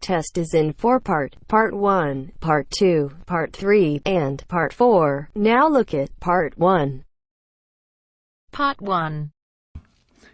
test is in 4-part, Part 1, Part 2, Part 3, and Part 4. Now look at Part 1. Part 1.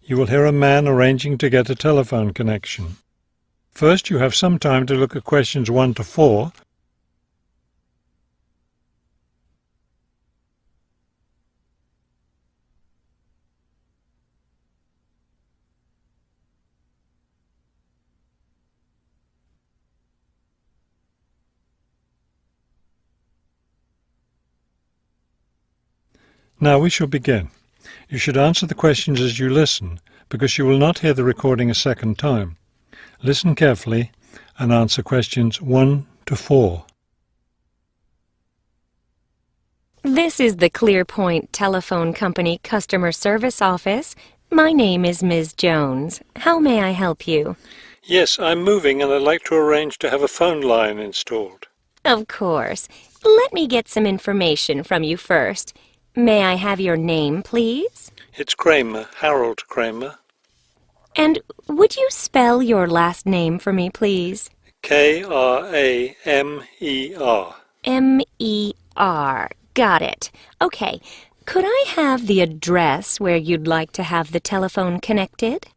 You will hear a man arranging to get a telephone connection. First, you have some time to look at questions 1 to 4. Now we shall begin. You should answer the questions as you listen, because you will not hear the recording a second time. Listen carefully and answer questions 1 to 4. This is the ClearPoint Telephone Company Customer Service Office. My name is Ms. Jones. How may I help you? Yes, I'm moving and I'd like to arrange to have a phone line installed. Of course. Let me get some information from you first. May I have your name, please? It's Kramer, Harold Kramer. And would you spell your last name for me, please? Kramer. M-E-R. Got it. Okay. Could I have the address where you'd like to have the telephone connected?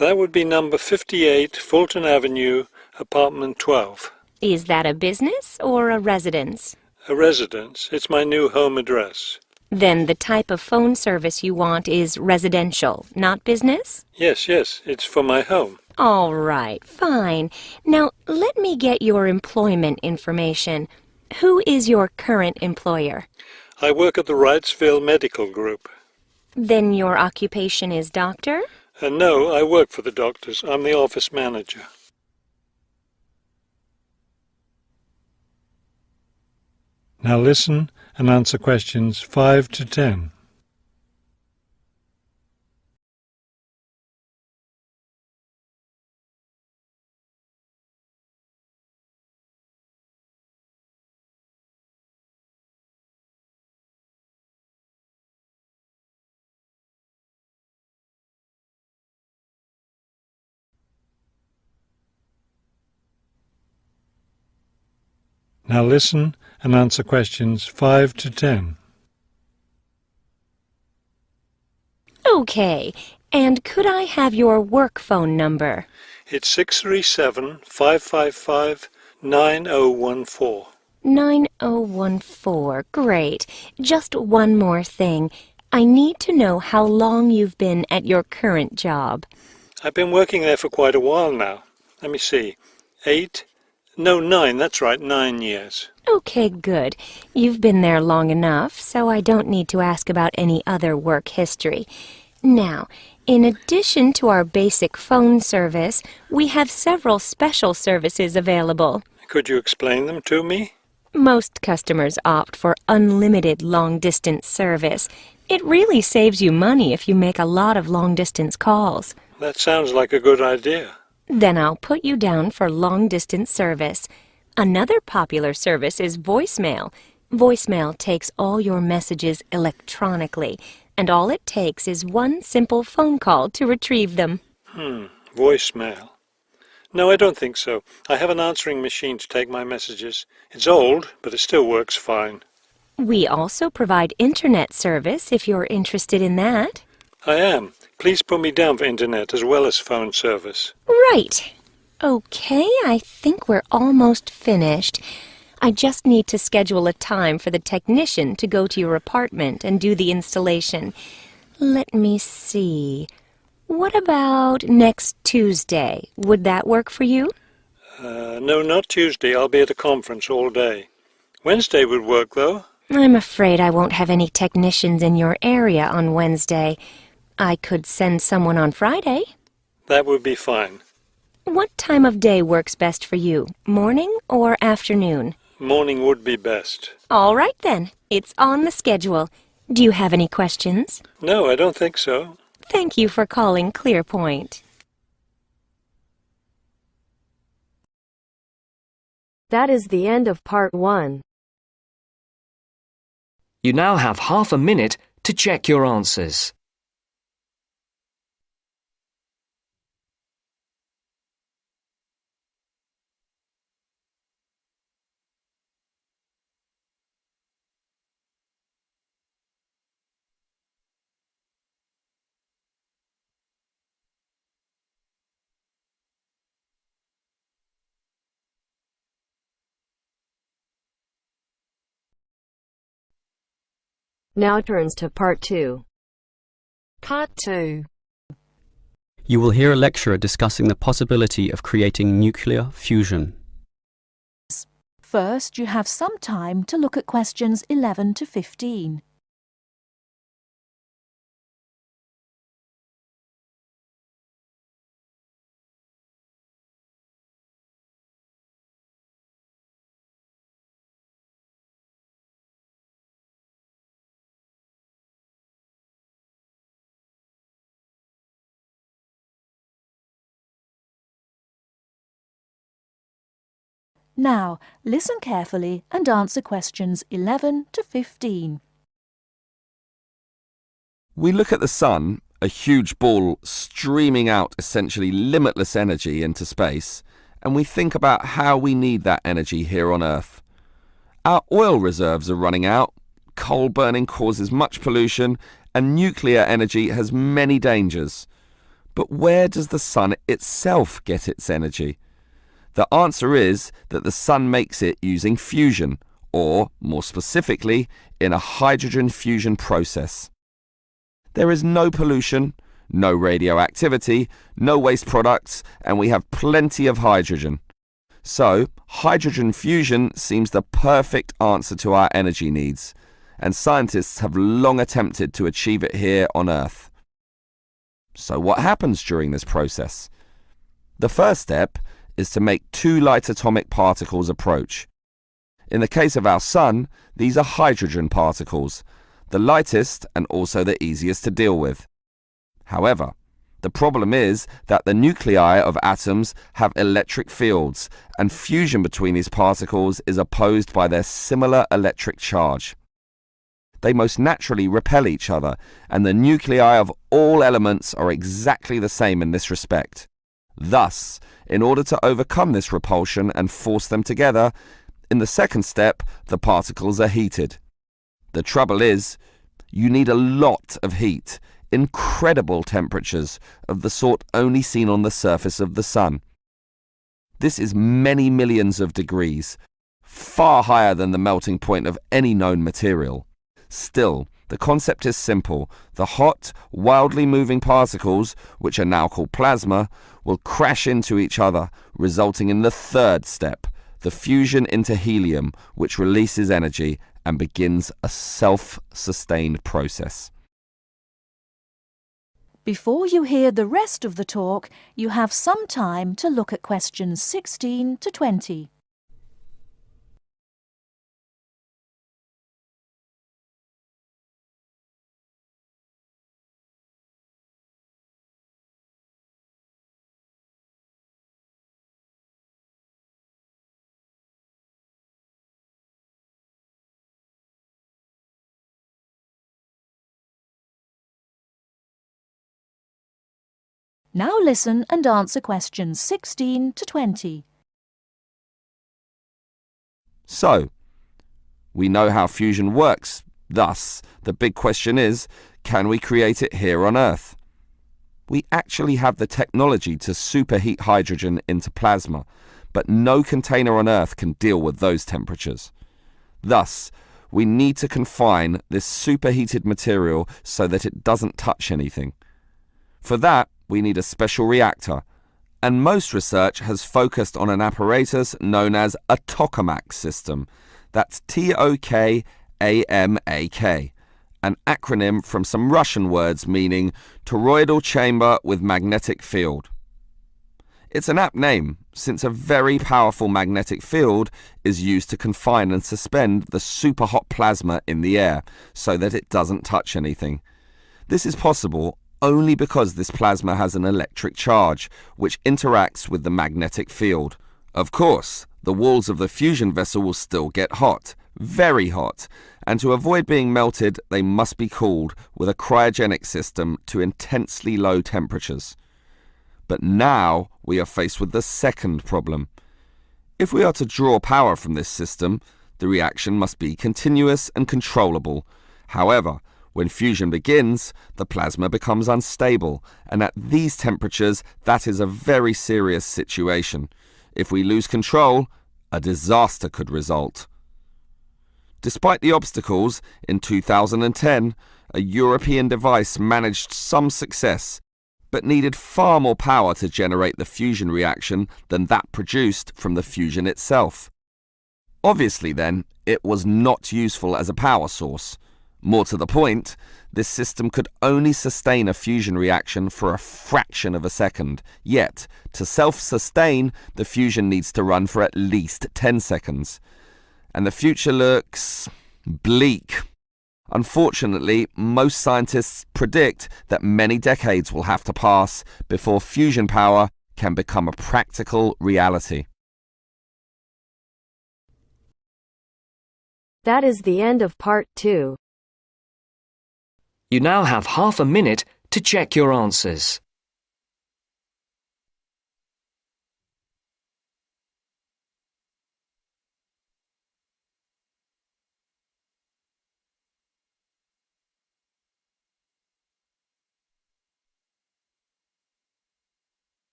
That would be number 58, Fulton Avenue, apartment 12. Is that a business or a residence? A residence. It's my new home address. Then the type of phone service you want is residential, not business? Yes, it's for my home. All right, fine. Now, let me get your employment information. Who is your current employer? I work at the Wrightsville Medical Group. Then your occupation is doctor? No, I work for the doctors. I'm the office manager. Now listen and answer questions 5 to 10. Now listen and answer questions 5 to 10. Okay. And could I have your work phone number? It's 637-555-9014. 9014. Great. Just one more thing. I need to know how long you've been at your current job. I've been working there for quite a while now. Let me see. 9, that's right, 9 years. Okay, good. You've been there long enough, so I don't need to ask about any other work history. Now, in addition to our basic phone service, we have several special services available. Could you explain them to me? Most customers opt for unlimited long-distance service. It really saves you money if you make a lot of long-distance calls. That sounds like a good idea. Then I'll put you down for long-distance service. Another popular service is voicemail. Voicemail takes all your messages electronically, and all it takes is one simple phone call to retrieve them. Voicemail. No, I don't think so. I have an answering machine to take my messages. It's old, but it still works fine. We also provide internet service if you're interested in that. I am. Please put me down for internet as well as phone service. Right. Okay, I think we're almost finished. I just need to schedule a time for the technician to go to your apartment and do the installation. Let me see. What about next Tuesday? Would that work for you? No, not Tuesday. I'll be at a conference all day. Wednesday would work, though. I'm afraid I won't have any technicians in your area on Wednesday. I could send someone on Friday. That would be fine. What time of day works best for you? Morning or afternoon? Morning would be best. All right then. It's on the schedule. Do you have any questions? No, I don't think so. Thank you for calling ClearPoint. That is the end of Part 1. You now have half a minute to check your answers. Now turns to Part 2. Part 2. You will hear a lecturer discussing the possibility of creating nuclear fusion. First, you have some time to look at questions 11 to 15. Now, listen carefully and answer questions 11 to 15. We look at the sun, a huge ball streaming out essentially limitless energy into space, and we think about how we need that energy here on Earth. Our oil reserves are running out, coal burning causes much pollution, and nuclear energy has many dangers. But where does the sun itself get its energy? The answer is that the sun makes it using fusion, or, more specifically, in a hydrogen fusion process. There is no pollution, no radioactivity, no waste products, and we have plenty of hydrogen. So, hydrogen fusion seems the perfect answer to our energy needs, and scientists have long attempted to achieve it here on Earth. So what happens during this process? The first step is to make two light atomic particles approach. In the case of our sun, these are hydrogen particles, the lightest and also the easiest to deal with. However, the problem is that the nuclei of atoms have electric fields, and fusion between these particles is opposed by their similar electric charge. They most naturally repel each other, and the nuclei of all elements are exactly the same in this respect. Thus, in order to overcome this repulsion and force them together, in the second step, the particles are heated. The trouble is, you need a lot of heat, incredible temperatures of the sort only seen on the surface of the sun. This is many millions of degrees, far higher than the melting point of any known material. Still, the concept is simple. The hot, wildly moving particles, which are now called plasma, will crash into each other, resulting in the third step, the fusion into helium, which releases energy and begins a self-sustained process. Before you hear the rest of the talk, you have some time to look at questions 16 to 20. Now listen and answer questions 16 to 20. So, we know how fusion works. Thus, the big question is, can we create it here on Earth? We actually have the technology to superheat hydrogen into plasma, but no container on Earth can deal with those temperatures. Thus, we need to confine this superheated material so that it doesn't touch anything. For that, we need a special reactor, and most research has focused on an apparatus known as a tokamak system. That's TOKAMAK, an acronym from some Russian words meaning toroidal chamber with magnetic field. It's an apt name, since a very powerful magnetic field is used to confine and suspend the super hot plasma in the air so that it doesn't touch anything. This is possible only because this plasma has an electric charge, which interacts with the magnetic field. Of course, the walls of the fusion vessel will still get hot, very hot, and to avoid being melted, they must be cooled with a cryogenic system to intensely low temperatures. But now we are faced with the second problem. If we are to draw power from this system, the reaction must be continuous and controllable. However, when fusion begins, the plasma becomes unstable, and at these temperatures, that is a very serious situation. If we lose control, a disaster could result. Despite the obstacles, in 2010, a European device managed some success, but needed far more power to generate the fusion reaction than that produced from the fusion itself. Obviously then, it was not useful as a power source. More to the point, this system could only sustain a fusion reaction for a fraction of a second, yet, to self-sustain, the fusion needs to run for at least 10 seconds. And the future looks bleak. Unfortunately, most scientists predict that many decades will have to pass before fusion power can become a practical reality. That is the end of part 2. You now have half a minute to check your answers.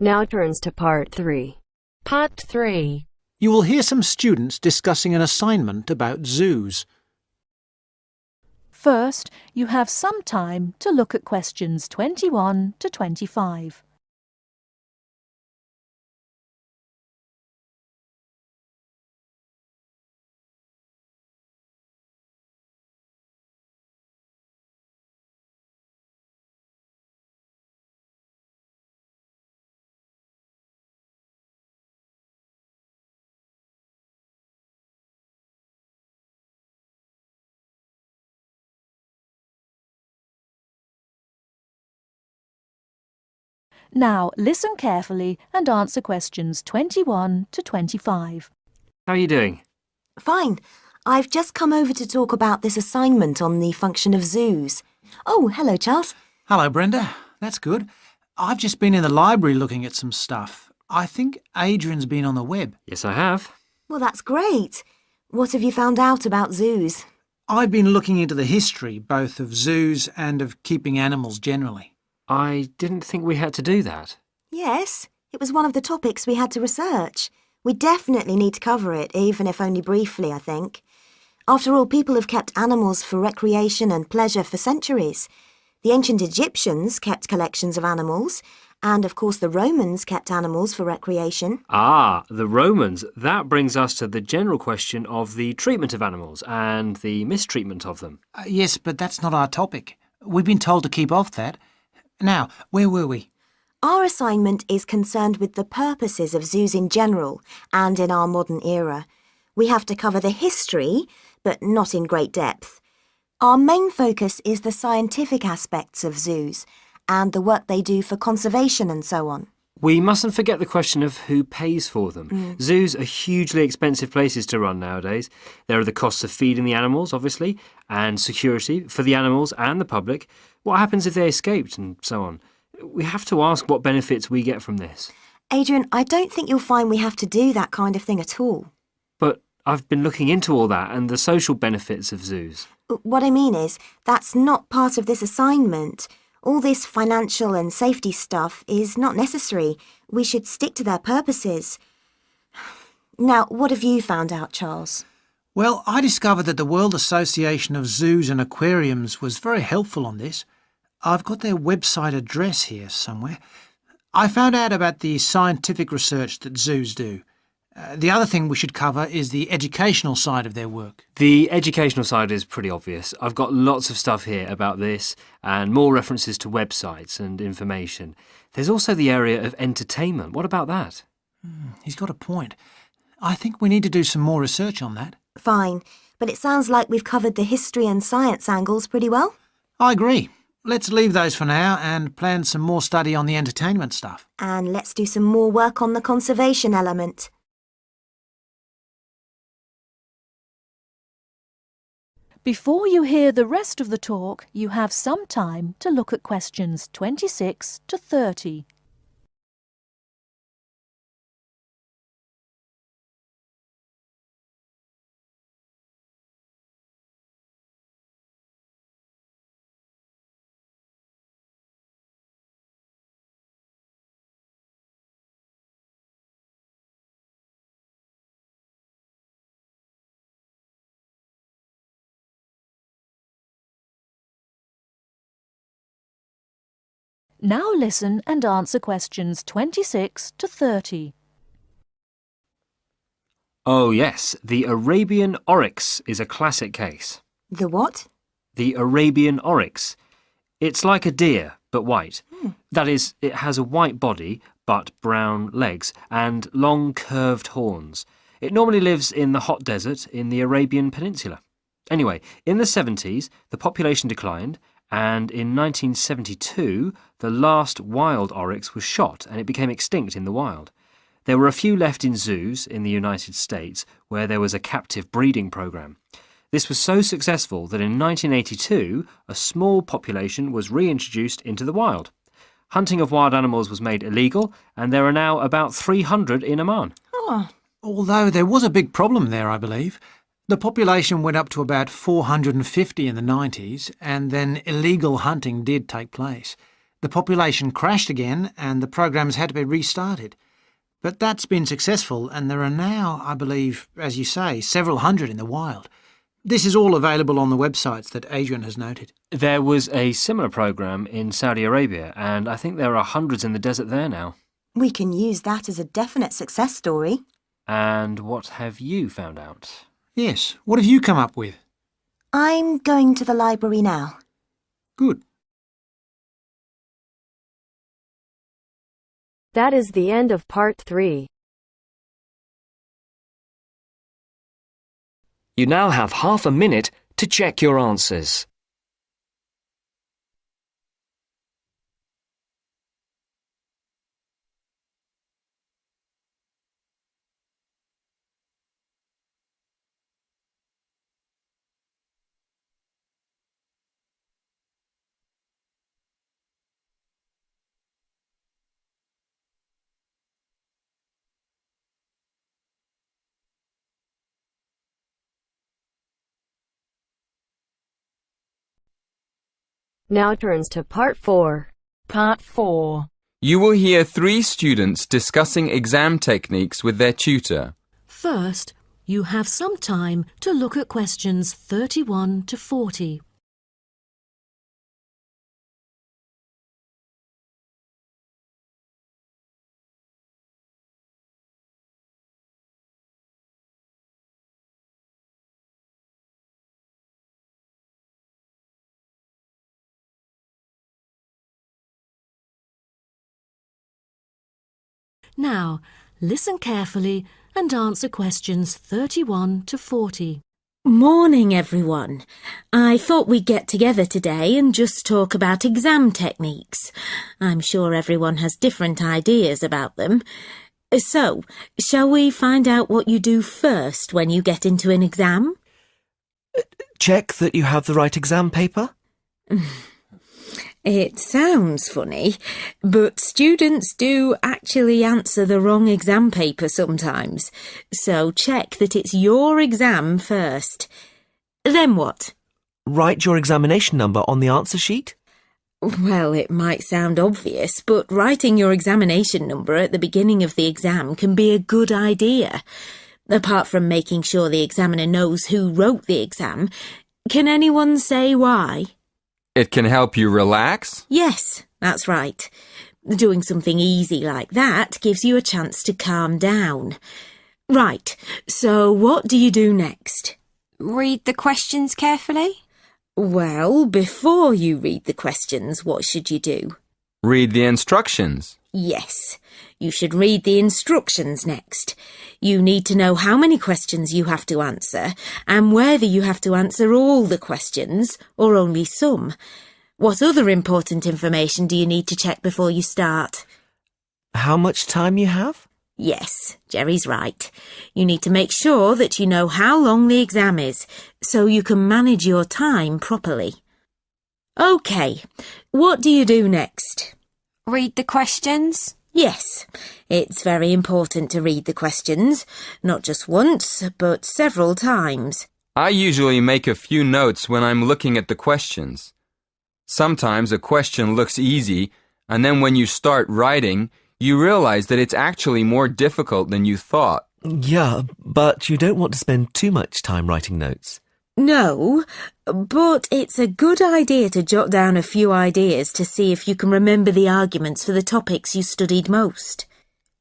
Now turns to part 3. Part 3. You will hear some students discussing an assignment about zoos. First, you have some time to look at questions 21 to 25. Now, listen carefully and answer questions 21 to 25. How are you doing? Fine. I've just come over to talk about this assignment on the function of zoos. Oh, hello, Charles. Hello, Brenda. That's good. I've just been in the library looking at some stuff. I think Adrian's been on the web. Yes, I have. Well, that's great. What have you found out about zoos? I've been looking into the history both of zoos and of keeping animals generally. I didn't think we had to do that. Yes, it was one of the topics we had to research. We definitely need to cover it, even if only briefly, I think. After all, people have kept animals for recreation and pleasure for centuries. The ancient Egyptians kept collections of animals, and of course the Romans kept animals for recreation. Ah, the Romans. That brings us to the general question of the treatment of animals and the mistreatment of them. Yes, but that's not our topic. We've been told to keep off that. Now, where were we? Our assignment is concerned with the purposes of zoos in general and in our modern era. We have to cover the history, but not in great depth. Our main focus is the scientific aspects of zoos and the work they do for conservation and so on. We mustn't forget the question of who pays for them. Zoos are hugely expensive places to run nowadays. There are the costs of feeding the animals, obviously, and security for the animals and the public. What happens if they escaped and so on? We have to ask what benefits we get from this. Adrian, I don't think you'll find we have to do that kind of thing at all. But I've been looking into all that and the social benefits of zoos. What I mean is, that's not part of this assignment. All this financial and safety stuff is not necessary. We should stick to their purposes. Now, what have you found out, Charles? Well, I discovered that the World Association of Zoos and Aquariums was very helpful on this. I've got their website address here somewhere. I found out about the scientific research that zoos do. The other thing we should cover is the educational side of their work. The educational side is pretty obvious. I've got lots of stuff here about this and more references to websites and information. There's also the area of entertainment. What about that? He's got a point. I think we need to do some more research on that. Fine, but it sounds like we've covered the history and science angles pretty well. I agree. Let's leave those for now and plan some more study on the entertainment stuff. And let's do some more work on the conservation element. Before you hear the rest of the talk, you have some time to look at questions 26 to 30. Now listen and answer questions 26 to 30. Oh yes, the Arabian oryx is a classic case. The what? The Arabian oryx. It's like a deer, but white. That is, it has a white body, but brown legs, and long curved horns. It normally lives in the hot desert in the Arabian Peninsula. Anyway, in the 70s, the population declined, and in 1972, the last wild oryx was shot and it became extinct in the wild. There were a few left in zoos in the United States where there was a captive breeding program. This was so successful that in 1982, a small population was reintroduced into the wild. Hunting of wild animals was made illegal, and there are now about 300 in Oman. Oh. Although there was a big problem there, I believe. The population went up to about 450 in the 90s, and then illegal hunting did take place. The population crashed again, and the programs had to be restarted. But that's been successful, and there are now, I believe, as you say, several hundred in the wild. This is all available on the websites that Adrian has noted. There was a similar program in Saudi Arabia, and I think there are hundreds in the desert there now. We can use that as a definite success story. And what have you found out? Yes, what have you come up with? I'm going to the library now. Good. That is the end of part 3. You now have half a minute to check your answers. Now turns to part 4. Part 4. You will hear 3 students discussing exam techniques with their tutor. First, you have some time to look at questions 31 to 40. Now, listen carefully and answer questions 31 to 40. Morning, everyone. I thought we'd get together today and just talk about exam techniques. I'm sure everyone has different ideas about them. So, shall we find out what you do first when you get into an exam? Check that you have the right exam paper? It sounds funny, but students do actually answer the wrong exam paper sometimes. So check that it's your exam first. Then what? Write your examination number on the answer sheet? Well, it might sound obvious, but writing your examination number at the beginning of the exam can be a good idea. Apart from making sure the examiner knows who wrote the exam, can anyone say why? It can help you relax? Yes, that's right. Doing something easy like that gives you a chance to calm down. Right, so what do you do next? Read the questions carefully? Well, before you read the questions, what should you do? Read the instructions. Yes, you should read the instructions next. You need to know how many questions you have to answer and whether you have to answer all the questions or only some. What other important information do you need to check before you start? How much time you have? Yes, Jerry's right. You need to make sure that you know how long the exam is so you can manage your time properly. OK, what do you do next? Read the questions? Yes, it's very important to read the questions, not just once, but several times. I usually make a few notes when I'm looking at the questions. Sometimes a question looks easy, and then when you start writing, you realize that it's actually more difficult than you thought. Yeah, but you don't want to spend too much time writing notes. No, but it's a good idea to jot down a few ideas to see if you can remember the arguments for the topics you studied most.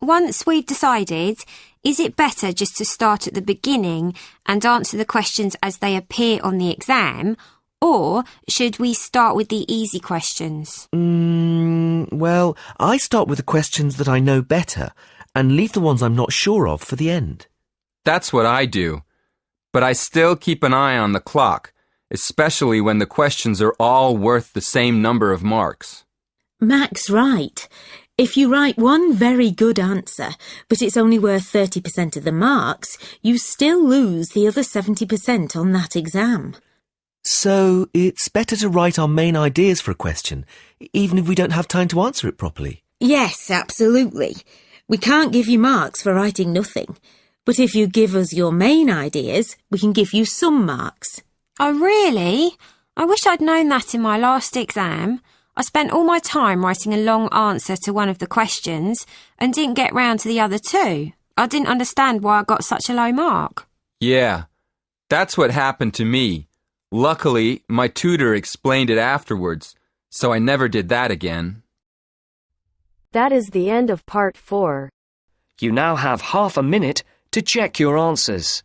Once we've decided, is it better just to start at the beginning and answer the questions as they appear on the exam, or should we start with the easy questions? Well, I start with the questions that I know better and leave the ones I'm not sure of for the end. That's what I do. But I still keep an eye on the clock, especially when the questions are all worth the same number of marks. Mac's right. If you write one very good answer, but it's only worth 30% of the marks, you still lose the other 70% on that exam. So it's better to write our main ideas for a question, even if we don't have time to answer it properly. Yes, absolutely. We can't give you marks for writing nothing. But if you give us your main ideas, we can give you some marks. Oh, really? I wish I'd known that in my last exam. I spent all my time writing a long answer to one of the questions and didn't get round to the other two. I didn't understand why I got such a low mark. Yeah, that's what happened to me. Luckily, my tutor explained it afterwards, so I never did that again. That is the end of part 4. You now have half a minute to check your answers.